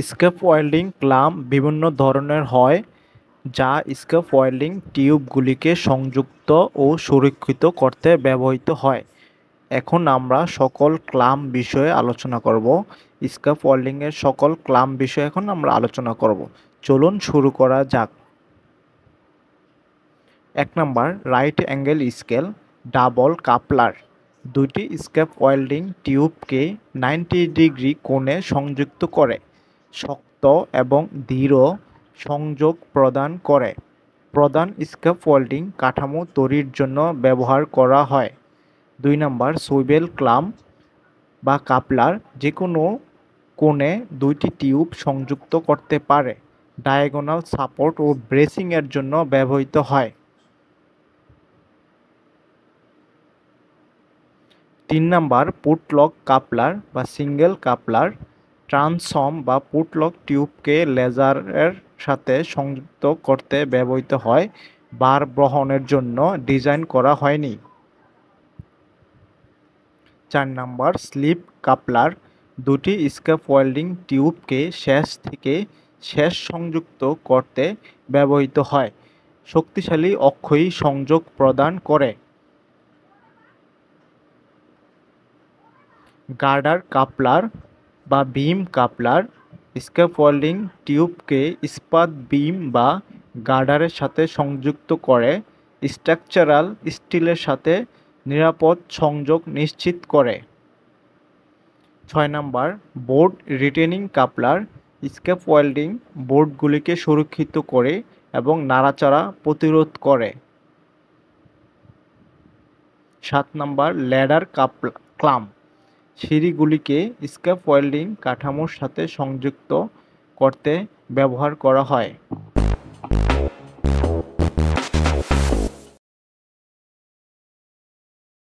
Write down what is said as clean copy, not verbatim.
Scaffolding clamp বিভিন্ন ধরনের হয়, যা স্ক্যাফোল্ডিং টিউবগুলিকে সংযুক্ত ও সুরক্ষিত করতে ব্যবহৃত হয়। এখন আমরা সকল ক্লাম্প বিষয়ে আলোচনা করব। স্ক্যাফোল্ডিংয়ের সকল ক্লাম্প বিষয়ে এখন আমরা আলোচনা করব। চলুন শুরু করা যাক। ১ number, right angle scale double coupler. দুইটি স্ক্যাফোল্ডিং টিউবকে 90 ডিগ্রি কোণে সংযুক্ত করে শক্ত এবং দৃঢ় সংযোগ প্রদান করে। প্রধান স্ক্যাফোল্ডিং কাঠামো তৈরির জন্য ব্যবহার করা হয়। ২ নাম্বার, সুইভেল ক্লাম্প বা কাপলার যে কোনো কোণে দুইটি টিউব সংযুক্ত করতে পারে। ডায়াগোনাল সাপোর্ট ও ব্রেসিংয়ের জন্য ব্যবহৃত হয়। ৩ নাম্বার, পুটলক কাপলার বা সিঙ্গেল কাপলার। ট্রান্সফর্ম বা পুটলক টিউবকে লেজারের সাথে সংযুক্ত করতে ব্যবহৃত হয়, ভার বহনের জন্য ডিজাইন করা হয়নি। ৪ নাম্বার, স্লিপ কাপলার। দুটি স্ক্যাফোল্ডিং টিউবকে শেষ থেকে শেষ সংযুক্ত করতে ব্যবহৃত হয়, শক্তিশালী অক্ষয়ী সংযোগ প্রদান করে। গার্ডার কাপলার বা বিম কাপলার। স্ক্যাফোল্ডিং টিউবকে ইস্পাত বিম বা গার্ডারের সাথে সংযুক্ত করে স্ট্রাকচারাল স্টিলের সাথে নিরাপদ সংযোগ নিশ্চিত করে। ৬ number, board retaining coupler. Scaffolding বোর্ডগুলিকে সুরক্ষিত করে এবং নাড়াচাড়া প্রতিরোধ করে। ৭ নাম্বার, ল্যাডার ক্লাম্প। সিঁড়িগুলিকে স্ক্যাফোল্ডিং কাঠামোর সাথে সংযুক্ত করতে ব্যবহার করা হয়।